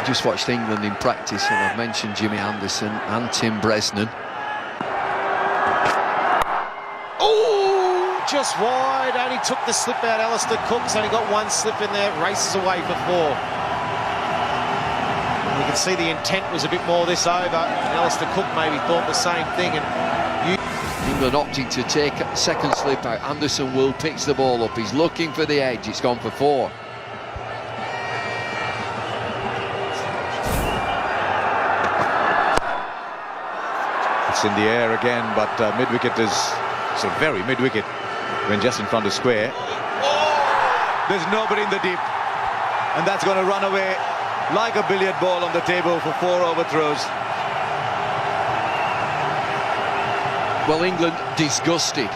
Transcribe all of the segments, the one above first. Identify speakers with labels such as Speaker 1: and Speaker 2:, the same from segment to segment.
Speaker 1: just watched England in practice, and I've mentioned Jimmy Anderson and Tim Bresnan.
Speaker 2: Oh, just wide. Only took the slip out. Alistair Cook's only got one slip in there. Races away for 4. You can see the intent was a bit more this over. And Alistair Cook maybe thought the same thing. And
Speaker 1: England opting to take a second slip out. Anderson will pitch the ball up. He's looking for the edge. It's gone for 4.
Speaker 3: It's in the air again, but mid-wicket is so very mid-wicket when just in front of square. There's nobody in the deep, and that's going to run away like a billiard ball on the table for 4 overthrows.
Speaker 1: Well, England disgusted.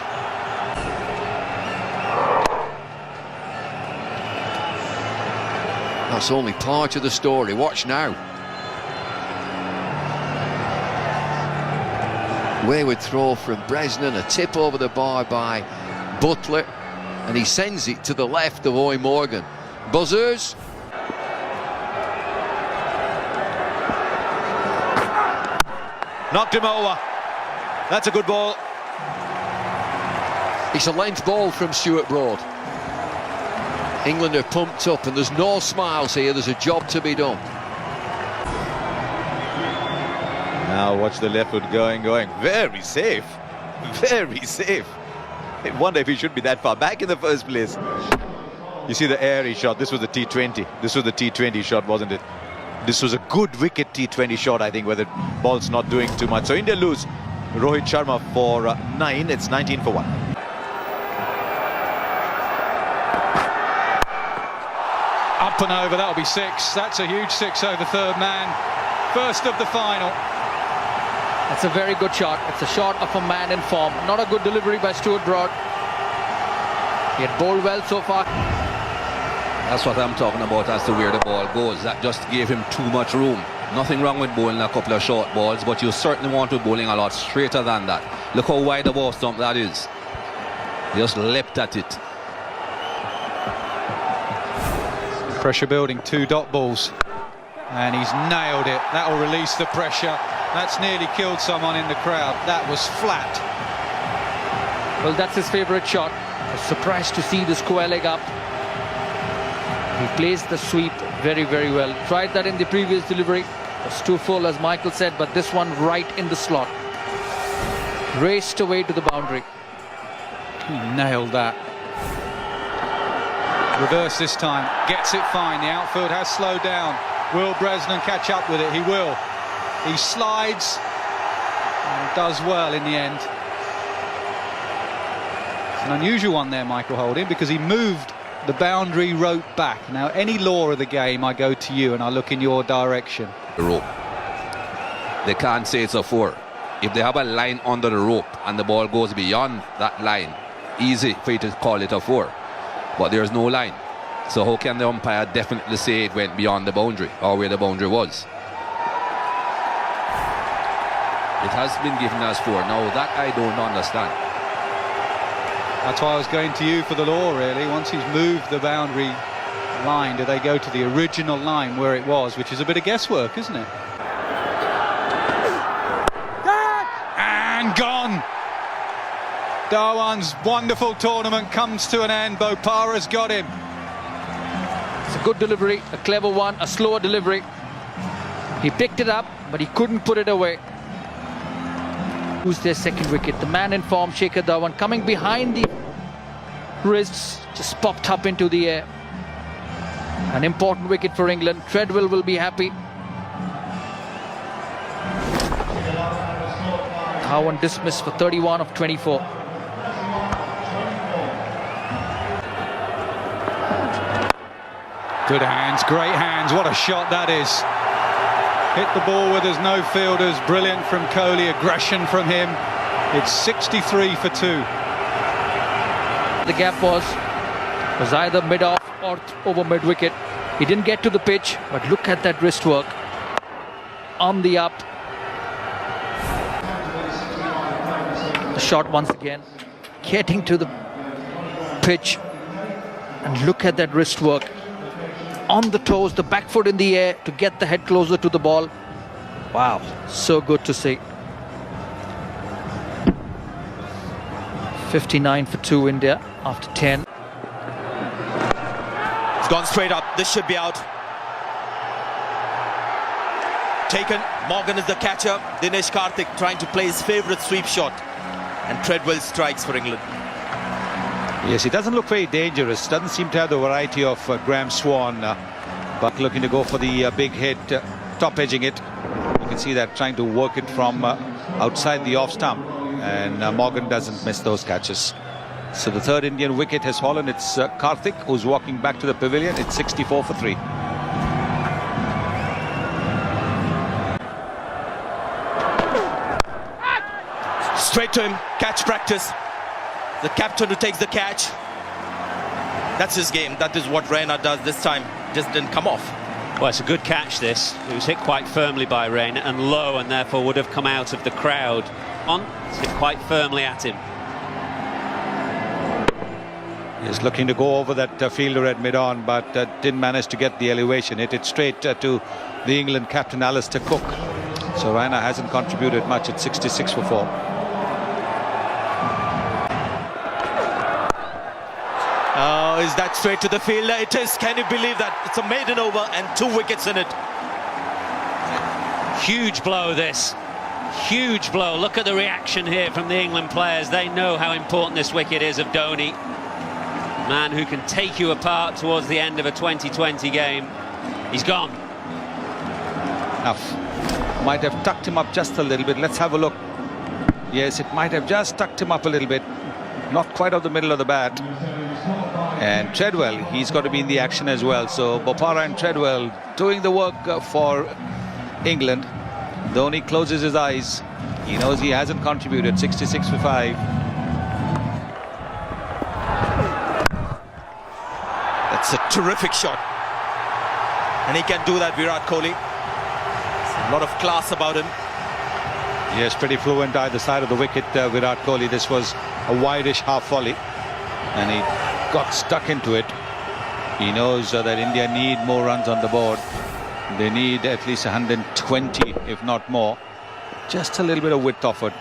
Speaker 1: That's only part of the story. Watch now. Wayward throw from Bresnan, a tip over the bar by Butler, and he sends it to the left of Owen Morgan. Buzzers.
Speaker 3: Knocked him over. That's a good ball.
Speaker 1: It's a length ball from Stuart Broad. England are pumped up, and there's no smiles here. There's a job to be done.
Speaker 3: Now watch the left foot going. Very safe. Very safe. I wonder if he should be that far back in the first place. You see the air he shot. This was the T20. This was the T20 shot, wasn't it? This was a good wicket T20 shot, I think, where the ball's not doing too much. So India lose Rohit Sharma for 9. It's 19 for 1.
Speaker 4: Up and over, that'll be 6. That's a huge 6 over third man. First of the final.
Speaker 5: That's a very good shot. It's a shot of a man in form. Not a good delivery by Stuart Broad. He had bowled well so far.
Speaker 6: That's what I'm talking about as to where the ball goes. That just gave him too much room. Nothing wrong with bowling a couple of short balls, but you certainly want to be bowling a lot straighter than that. Look how wide the ball stump that is. Just leapt at it.
Speaker 4: Pressure building, 2 dot balls. And he's nailed it. That will release the pressure. That's nearly killed someone in the crowd. That was flat.
Speaker 5: Well, that's his favourite shot. I was surprised to see the square leg up. He plays the sweep very, very well. Tried that in the previous delivery. It was too full, as Michael said, but this one right in the slot. Raced away to the boundary.
Speaker 4: He nailed that. Reverse this time. Gets it fine. The outfield has slowed down. Will Bresnan catch up with it? He will. He slides and does well in the end. It's an unusual one there, Michael Holding, because he moved the boundary rope back. Now, any law of the game, I go to you and I look in your direction.
Speaker 6: The rope. They can't say it's a 4. If they have a line under the rope and the ball goes beyond that line, easy for you to call it a 4. But there's no line. So how can the umpire definitely say it went beyond the boundary or where the boundary was? It has been given as 4. Now that I don't understand.
Speaker 4: That's why I was going to you for the law, really. Once he's moved the boundary line, do they go to the original line where it was, which is a bit of guesswork, isn't it? And gone! Dhawan's wonderful tournament comes to an end. Bopara's got him.
Speaker 5: It's a good delivery, a clever one, a slower delivery. He picked it up, but he couldn't put it away. Who's their second wicket? The man in form, Shikhar Dhawan, coming behind the wrists, just popped up into the air. An important wicket for England. Treadwell will be happy. Dhawan dismissed for 31 of 24.
Speaker 4: Good hands, great hands. What a shot that is. Hit the ball where there's no fielders. Brilliant from Kohli, aggression from him. It's 63 for 2.
Speaker 5: The gap was either mid-off or over mid-wicket. He didn't get to the pitch, but look at that wrist work. On the up. The shot once again. Getting to the pitch. And look at that wrist work. on the toes, the back foot in the air to get the head closer to the ball. Wow, so good to see. 59 for 2 India after 10.
Speaker 7: It's gone straight up. This should be out. Taken. Morgan is the catcher. Dinesh Karthik trying to play his favourite sweep shot. And Treadwell strikes for England.
Speaker 4: Yes, he doesn't look very dangerous. Doesn't seem to have the variety of Graham Swan, but looking to go for the big hit, top edging it. You can see that trying to work it from outside the off stump, and Morgan doesn't miss those catches. So the third Indian wicket has fallen. It's Karthik who's walking back to the pavilion. It's 64 for 3.
Speaker 7: Straight to him. Catch practice. The captain who takes the catch. That's his game. That is what Raina does this time. Just didn't come off.
Speaker 8: Well, it's a good catch, this. It was hit quite firmly by Raina and low, and therefore would have come out of the crowd. It's hit quite firmly at him.
Speaker 4: He's looking to go over that fielder at mid-on, but didn't manage to get the elevation. Hit it straight to the England captain, Alistair Cook. So Raina hasn't contributed much at 66 for 4.
Speaker 7: Oh, is that straight to the fielder? It is. Can you believe that? It's a maiden over and 2 wickets in it.
Speaker 8: Huge blow, this. Huge blow. Look at the reaction here from the England players. They know how important this wicket is of Dhoni. Man who can take you apart towards the end of a 2020 game. He's gone.
Speaker 4: Enough. Might have tucked him up just a little bit. Let's have a look. Yes, it might have just tucked him up a little bit. Not quite off the middle of the bat. And Treadwell, he's got to be in the action as well. So Bopara and Treadwell doing the work for England. Dhoni closes his eyes. He knows he hasn't contributed. 66 for 5.
Speaker 7: That's a terrific shot. And he can do that, Virat Kohli. There's a lot of class about him.
Speaker 4: Yes, pretty fluent either side of the wicket, Virat Kohli. This was a wideish half volley. And he got stuck into it. He knows that India need more runs on the board. They need at least 120, if not more. Just a little bit of width offered.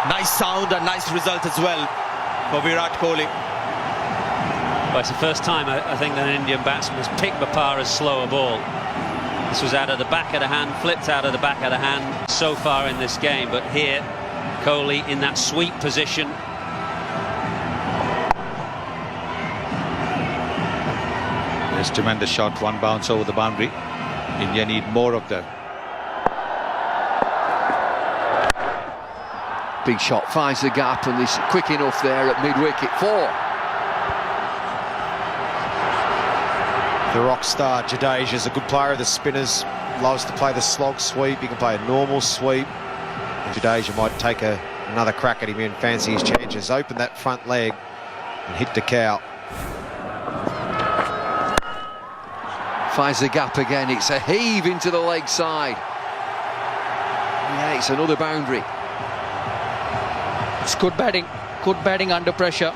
Speaker 7: Nice sound and nice result as well for Virat Kohli.
Speaker 8: Well, it's the first time I think that an Indian batsman has picked Bopara's slower ball. This was out of the back of the hand, flipped out of the back of the hand so far in this game, but here Kohli in that sweep position.
Speaker 4: There's a tremendous shot, one bounce over the boundary. India need more of that.
Speaker 1: Big shot finds the gap, and he's quick enough there at mid-wicket. 4.
Speaker 2: The rock star Jadeja is a good player of the spinners. Loves to play the slog sweep. He can play a normal sweep. Jadeja might take another crack at him and fancy his chances. Open that front leg and hit the cow.
Speaker 1: Finds the gap again. It's a heave into the leg side. Yeah, it's another boundary.
Speaker 5: It's good batting under pressure.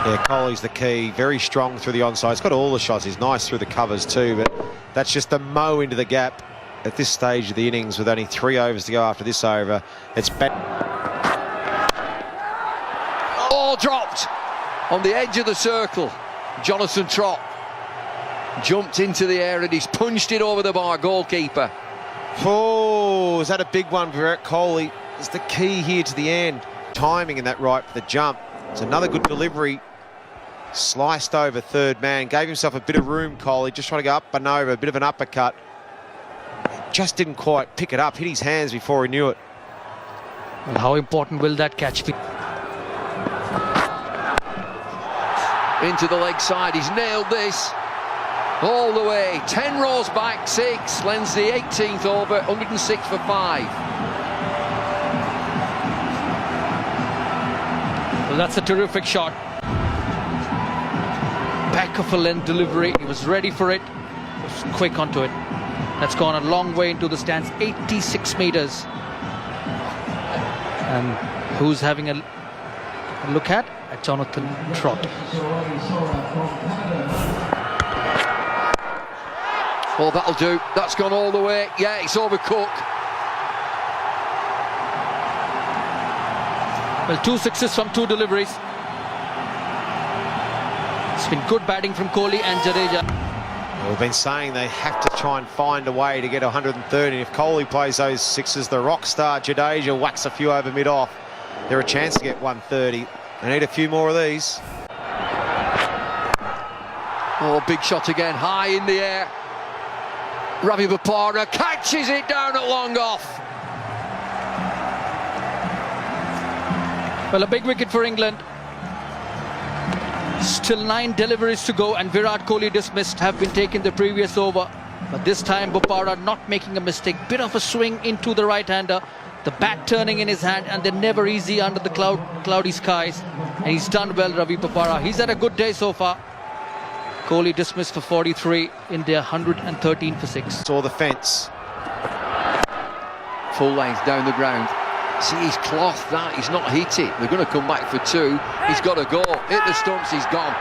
Speaker 2: Yeah, Kohli's the key. Very strong through the onside. He's got all the shots. He's nice through the covers too, but that's just a mow into the gap at this stage of the innings with only 3 overs to go after this over. It's
Speaker 1: All dropped on the edge of the circle. Jonathan Trott jumped into the air and he's punched it over the bar. Goalkeeper.
Speaker 2: Oh, is that a big one for Virat Kohli? It's the key here to the end. Timing in that right for the jump. It's another good delivery. Sliced over third man. Gave himself a bit of room, Kohli. Just trying to go up and over. A bit of an uppercut. Just didn't quite pick it up. Hit his hands before he knew it.
Speaker 5: Well, how important will that catch be?
Speaker 1: Into the leg side. He's nailed this. All the way. 10 rows back. 6. Lends the 18th over. 106 for 5.
Speaker 5: Well, that's a terrific shot. Back of a length delivery. He was ready for it. He was quick onto it. That's gone a long way into the stands. 86 meters. And who's having a look at Jonathan Trott.
Speaker 1: Oh, that'll do. That's gone all the way. Yeah, it's over Cook.
Speaker 5: Well, 2 sixes from 2 deliveries. It's been good batting from Kohli and Jadeja.
Speaker 2: We've been saying they have to try and find a way to get 130. If Kohli plays those sixes, the rock star Jadeja whacks a few over mid-off. They're a chance to get 130. They need a few more of these.
Speaker 1: Oh, big shot again, high in the air. Ravi Bopara catches it down at long off.
Speaker 5: Well, a big wicket for England. Still 9 deliveries to go, and Virat Kohli dismissed, have been taken the previous over. But this time Bopara not making a mistake. Bit of a swing into the right-hander. The bat turning in his hand, and they're never easy under the cloudy skies. And he's done well, Ravi Bopara. He's had a good day so far. Kohli dismissed for 43, India 113 for 6.
Speaker 2: Saw the fence.
Speaker 1: Full length down the ground. See, he's cloth that. He's not hit it. They're going to come back for 2. He's got to go. Hit the stumps, he's gone.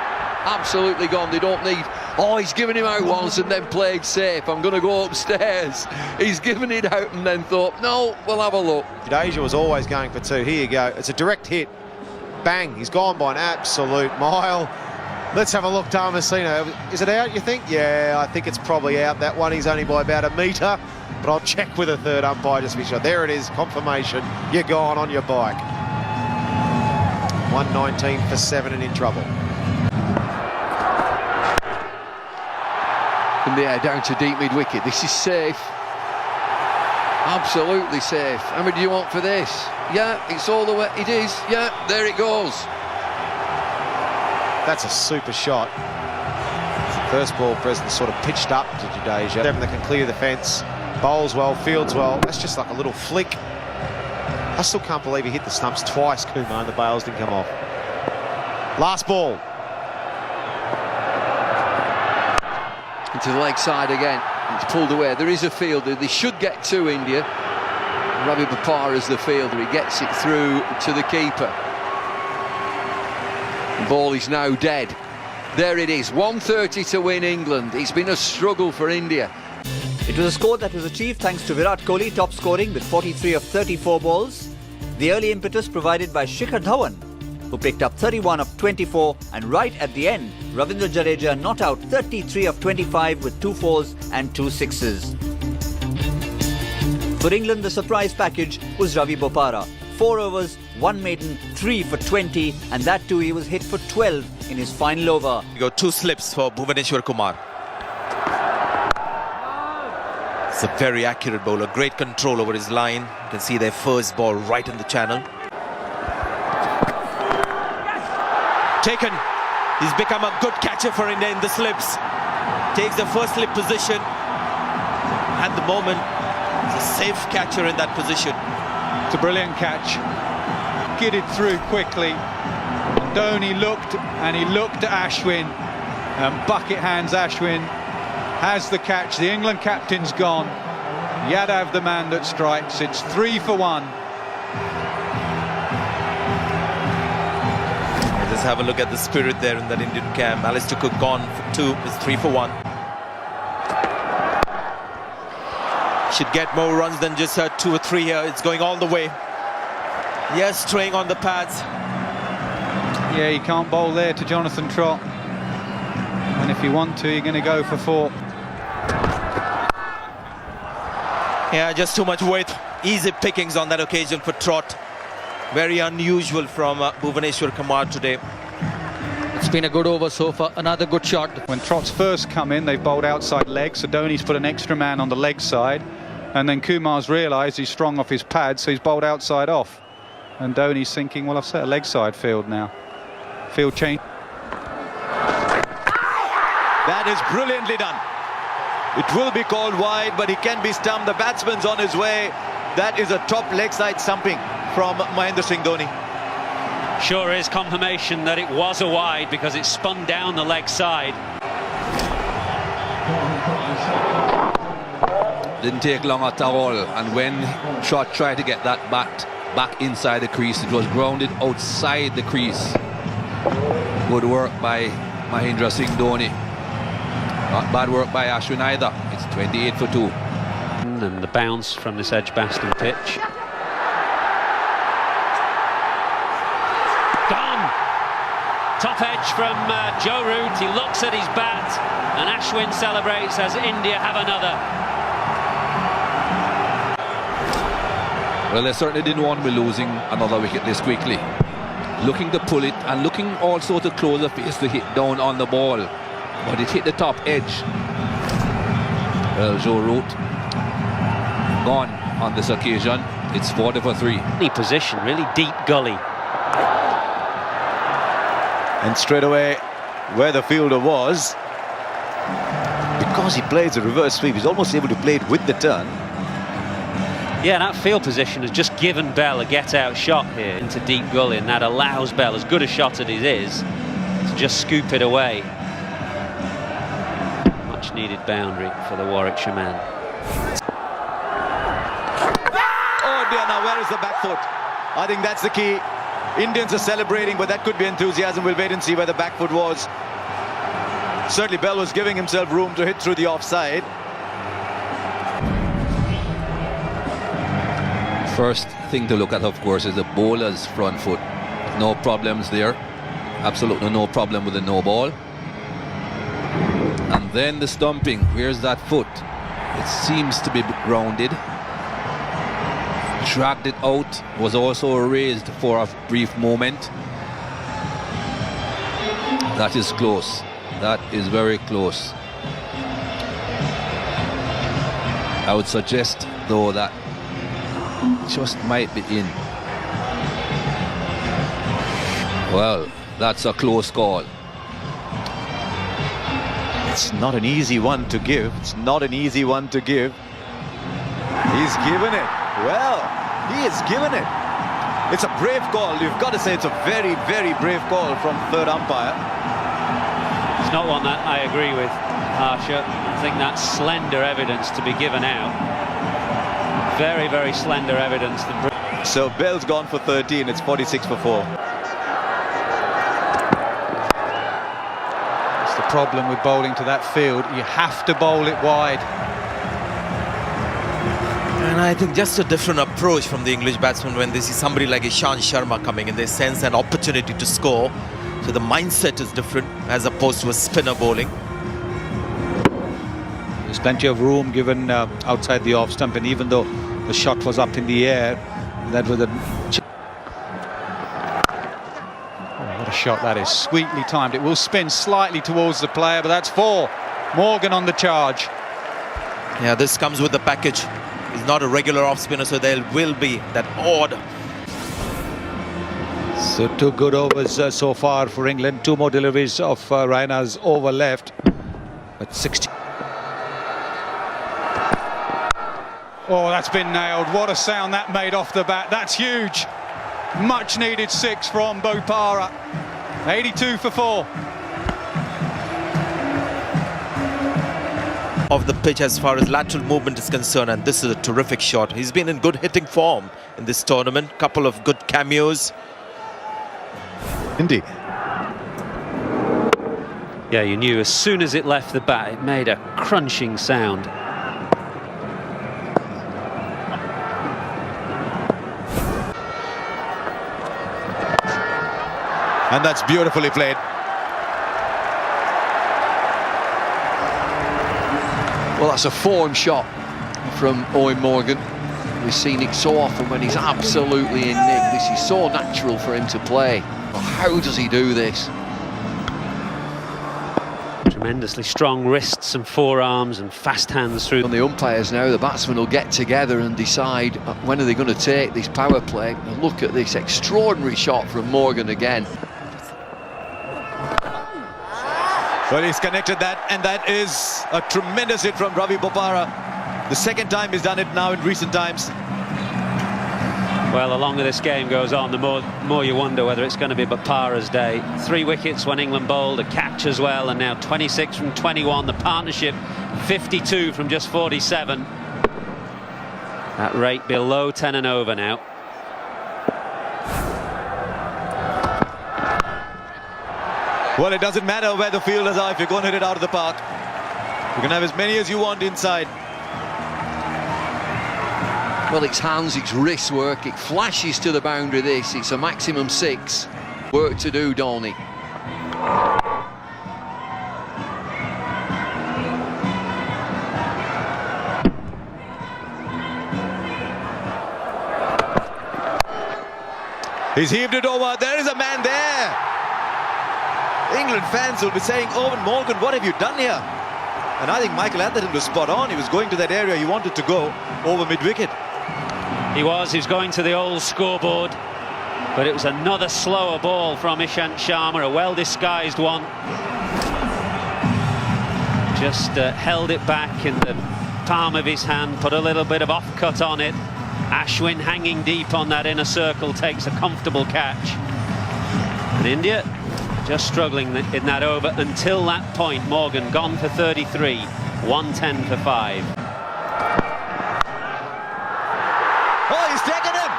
Speaker 1: Absolutely gone. They don't need... Oh, he's given him out once and then played safe. I'm going to go upstairs. He's given it out and then thought, no, we'll have a look.
Speaker 2: Jadeja was always going for 2. Here you go. It's a direct hit. Bang. He's gone by an absolute mile. Let's have a look, Damasceno. Is it out, you think? Yeah, I think it's probably out. That one, he's only by about a metre. But I'll check with a third umpire just to be sure. There it is, confirmation. You're gone on your bike. 119 for 7 and in trouble.
Speaker 1: In the air, down to deep mid-wicket. This is safe. Absolutely safe. How many do you want for this? Yeah, it's all the way. It is. Yeah, there it goes.
Speaker 2: That's a super shot. First ball, President sort of pitched up to Jadeja. Devon that can clear the fence. Bowls well, fields well. That's just like a little flick. I still can't believe he hit the stumps twice, Kumar, and the bails didn't come off. Last ball.
Speaker 1: Into the leg side again. It's pulled away. There is a fielder. They should get 2, India. Ravi Bopara is the fielder. He gets it through to the keeper. The ball is now dead. There it is. 130 to win England. It's been a struggle for India.
Speaker 9: It was a score that was achieved thanks to Virat Kohli top scoring with 43 of 34 balls. The early impetus provided by Shikhar Dhawan, who picked up 31 of 24, and right at the end, Ravindra Jadeja not out 33 of 25 with 2 4s and 2 6s. For England, the surprise package was Ravi Bopara. 4 overs, 1 maiden, 3 for 20, and that too he was hit for 12 in his final over.
Speaker 7: You got 2 slips for Bhuvaneshwar Kumar. It's a very accurate bowler, great control over his line. You can see their first ball right in the channel. Taken. He's become a good catcher for India in the slips. Takes the first slip position. At the moment, he's a safe catcher in that position.
Speaker 4: It's a brilliant catch. Get it through quickly. Dhoni looked at Ashwin, and bucket hands Ashwin has the catch. The England captain's gone. Yadav the man that strikes. It's 3 for 1.
Speaker 7: Just have a look at the spirit there in that Indian camp. Alistair Cook gone for 2. It's 3 for 1. Should get more runs than just 2 or 3 here. It's going all the way. Yes, straying on the pads.
Speaker 4: Yeah, you can't bowl there to Jonathan Trott. And if you want to, you're going to go for 4.
Speaker 7: Yeah, just too much weight. Easy pickings on that occasion for Trott. Very unusual from Bhuvaneshwar Kumar today.
Speaker 5: It's been a good over so far. Another good shot.
Speaker 4: When Trott's first come in, they've bowled outside leg, so Dhoni's put an extra man on the leg side. And then Kumar's realised he's strong off his pad, so he's bowled outside off. And Dhoni's thinking, well, I've set a leg side field now. Field change.
Speaker 3: That is brilliantly done. It will be called wide, but he can be stumped. The batsman's on his way. That is a top leg side stumping from Mahendra Singh Dhoni.
Speaker 8: Sure is confirmation that it was a wide because it spun down the leg side.
Speaker 6: Didn't take long at all, and when Trott tried to get that bat back inside the crease. It was grounded outside the crease. Good work by Mahindra Singh Dhoni. Not bad work by Ashwin either. It's 28 for 2.
Speaker 8: And the bounce from this Edgbaston pitch. Gone! Top edge from Joe Root. He looks at his bat, and Ashwin celebrates as India have another.
Speaker 6: Well, they certainly didn't want to be losing another wicket this quickly. Looking to pull it and looking also to close the face to hit down on the ball. But it hit the top edge. Well, Joe Root gone on this occasion. It's 40 for 3.
Speaker 8: Any position, really deep gully.
Speaker 3: And straight away, where the fielder was, because he plays a reverse sweep, he's almost able to play it with the turn.
Speaker 8: Yeah, that field position has just given Bell a get-out shot here into deep gully, and that allows Bell, as good a shot as it is, to just scoop it away. Much needed boundary for the Warwickshire man.
Speaker 3: Oh dear, now where is the back foot? I think that's the key. Indians are celebrating, but that could be enthusiasm. We'll wait and see where the back foot was. Certainly Bell was giving himself room to hit through the offside.
Speaker 6: First thing to look at, of course, is the bowler's front foot. No problems there. Absolutely no problem with the no ball. And then the stumping. Where's that foot? It seems to be grounded. Dragged it out. Was also raised for a brief moment. That is close. That is very close. I would suggest, though, that just might be in. Well, that's a close call.
Speaker 3: It's not an easy one to give. It's not an easy one to give. He's given it. Well, he has given it. It's a brave call. You've got to say it's a very, very brave call from third umpire.
Speaker 8: It's not one that I agree with, Harsha. I think that's slender evidence to be given out. Very, very slender evidence.
Speaker 3: So Bell's gone for 13. It's 46 for 4.
Speaker 4: That's the problem with bowling to that field. You have to bowl it wide.
Speaker 7: And I think just a different approach from the English batsmen when they see somebody like Ishant Sharma coming in. They sense an opportunity to score. So the mindset is different as opposed to a spinner bowling.
Speaker 4: There's plenty of room given outside the off stump, and even though the shot was up in the air, that was a... Oh, what a shot that is. Sweetly timed. It will spin slightly towards the player, but that's 4. Morgan on the charge.
Speaker 7: Yeah, this comes with the package. He's not a regular off spinner, so there will be that odd.
Speaker 4: So 2 good overs so far for England. 2 more deliveries of Raina's over left. But 60. Oh, that's been nailed. What a sound that made off the bat. That's huge. Much needed 6 from Bopara. 82 for 4.
Speaker 7: Of the pitch as far as lateral movement is concerned, and this is a terrific shot. He's been in good hitting form in this tournament. Couple of good cameos.
Speaker 3: Indeed.
Speaker 8: Yeah, you knew as soon as it left the bat, it made a crunching sound.
Speaker 3: And that's beautifully played.
Speaker 1: Well, that's a form shot from Owen Morgan. We've seen it so often when he's absolutely in nick. This is so natural for him to play. But how does he do this?
Speaker 8: Tremendously strong wrists and forearms and fast hands through.
Speaker 1: On the umpires now, the batsmen will get together and decide when are they going to take this power play. And look at this extraordinary shot from Morgan again.
Speaker 3: Well, he's connected that, and that is a tremendous hit from Ravi Bopara. The second time he's done it now in recent times.
Speaker 8: Well, the longer this game goes on, the more you wonder whether it's going to be Bopara's day. 3 wickets when England bowled, a catch as well, and now 26 from 21. The partnership 52 from just 47. That rate below 10 and over now.
Speaker 3: Well, it doesn't matter where the fielders are if you're going to hit it out of the park. You can have as many as you want inside.
Speaker 1: Well, it's hands, it's wrist work, it flashes to the boundary this. It's a maximum 6. Work to do, Donny.
Speaker 3: He's heaved it over. There is a man there. England fans will be saying, Owen Morgan, what have you done here? And I think Michael Atherton was spot on. He was going to that area he wanted to go over mid-wicket.
Speaker 8: He was going to the old scoreboard, but it was another slower ball from Ishant Sharma, a well-disguised one. Just held it back in the palm of his hand, put a little bit of off-cut on it. Ashwin hanging deep on that inner circle takes a comfortable catch. And India just struggling in that over until that point. Morgan gone for 33, 110 for 5.
Speaker 3: Oh, he's taken him!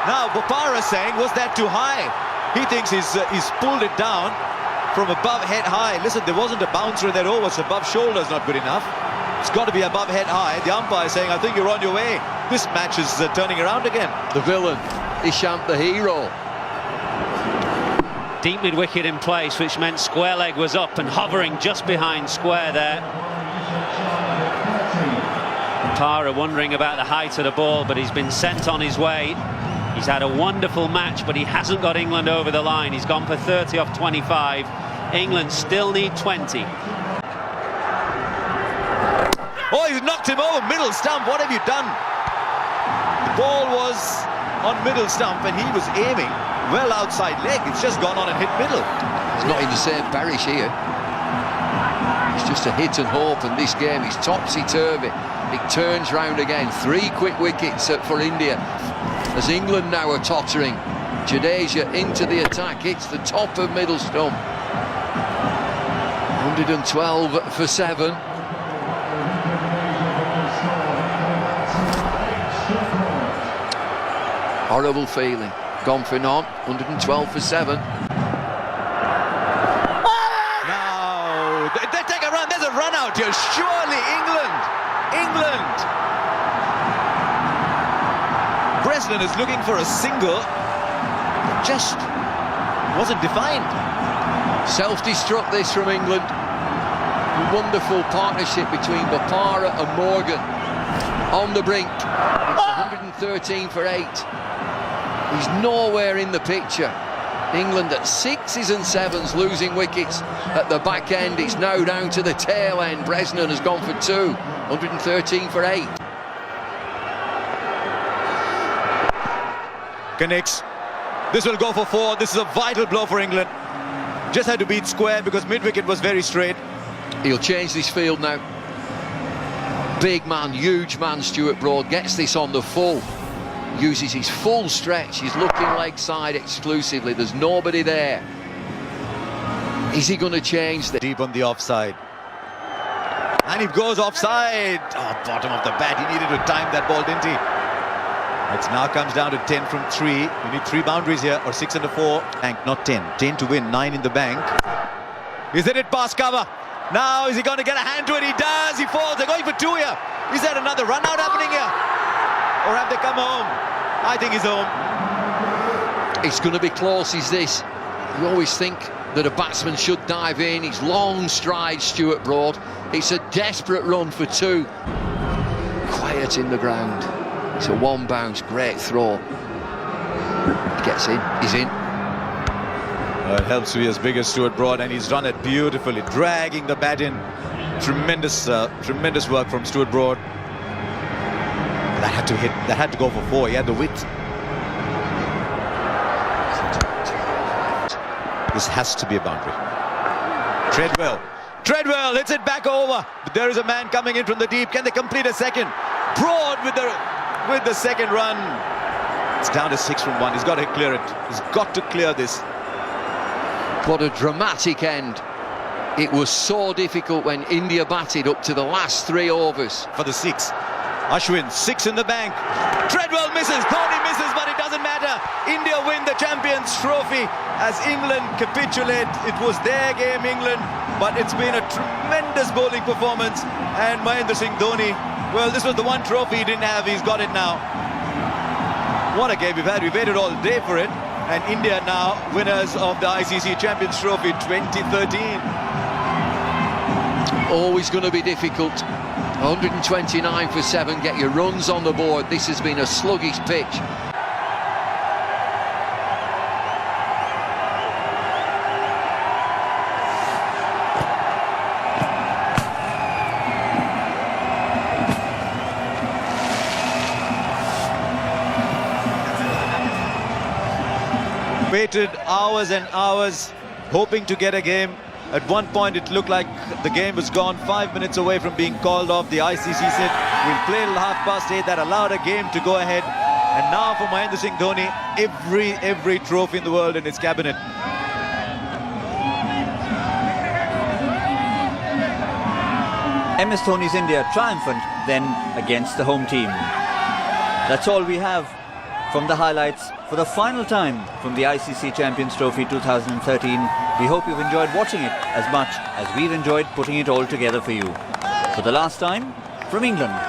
Speaker 3: Now, Bopara saying, was that too high? He thinks he's pulled it down from above head high. Listen, there wasn't a bouncer in that over, so above shoulder's not good enough. It's got to be above head high. The umpire is saying, I think you're on your way. This match is turning around again.
Speaker 1: The villain, Ishant the hero.
Speaker 8: Deep mid-wicket in place, which meant square leg was up and hovering just behind square there. Para wondering about the height of the ball, but he's been sent on his way. He's had a wonderful match, but he hasn't got England over the line. He's gone for 30 off 25. England still need 20.
Speaker 3: Oh, he's knocked him over, middle stump. What have you done? The ball was on middle stump and he was aiming well outside leg. It's just gone on and hit middle.
Speaker 1: He's not in the same parish here. It's just a hit and hope, and this game is topsy-turvy. It turns round again. 3 quick wickets for India as England now are tottering. Jadeja into the attack, hits the top of middle stump. 112 for 7. Horrible feeling. Gone for none. 112 for 7.
Speaker 3: Now, they take a run. There's a run out here. Surely England. Bresnan is looking for a single. Just wasn't defined.
Speaker 1: Self-destruct this from England. Wonderful partnership between Bopara and Morgan. On the brink. It's 113 for 8. He's nowhere in the picture. England at 6s and 7s losing wickets at the back end. It's now down to the tail end. Bresnan has gone for 2. 113 for 8.
Speaker 3: Connects. This will go for 4. This is a vital blow for England. Just had to beat square because mid-wicket was very straight.
Speaker 1: He'll change this field now. Big man, huge man, Stuart Broad gets this on the full. Uses his full stretch. He's looking leg side exclusively. There's nobody there. Is he going to change this?
Speaker 3: Deep on the offside. And he goes offside. Oh, bottom of the bat. He needed to time that ball, didn't he? It now comes down to 10 from 3. You need 3 boundaries here, or 6 and a 4. Bank, not 10. 10 to win, 9 in the bank. Is it past cover? Now, is he going to get a hand to it? He does. He falls. They're going for 2 here. Is there another run out happening here? Or have they come home? I think he's home.
Speaker 1: It's going to be close, is this? You always think that a batsman should dive in. He's long strides, Stuart Broad. It's a desperate run for 2. Quiet in the ground. It's a 1 bounce, great throw. He gets in, he's in.
Speaker 3: It helps to be as big as Stuart Broad, and he's done it beautifully, dragging the bat in. Tremendous work from Stuart Broad. That had to hit, that had to go for 4. He had the width. This has to be a boundary. Treadwell hits it back over, but there is a man coming in from the deep. Can they complete a second? Broad with the second run. It's down to 6 from 1. He's got to clear it. He's got to clear this.
Speaker 1: What a dramatic end. It was so difficult when India batted up to the last 3 overs.
Speaker 3: For the 6. Ashwin, 6 in the bank. Treadwell misses, Dhoni misses, but it doesn't matter. India win the Champions Trophy as England capitulate. It was their game, England, but it's been a tremendous bowling performance. And Mahendra Singh Dhoni, well, this was the one trophy he didn't have. He's got it now. What a game we've had. We waited all day for it. And India now winners of the ICC Champions Trophy 2013.
Speaker 1: Always going to be difficult. 129 for 7, get your runs on the board. This has been a sluggish pitch.
Speaker 3: Waited hours and hours hoping to get a game. At one point it looked like the game was gone, 5 minutes away from being called off. The ICC said we'll play till 8:30. That allowed a game to go ahead. And now for Mahendra Singh Dhoni, every trophy in the world in his cabinet.
Speaker 9: MS Dhoni's India triumphant then against the home team. That's all we have from the highlights for the final time from the ICC Champions Trophy 2013. We hope you've enjoyed watching it as much as we've enjoyed putting it all together for you. For the last time, from England.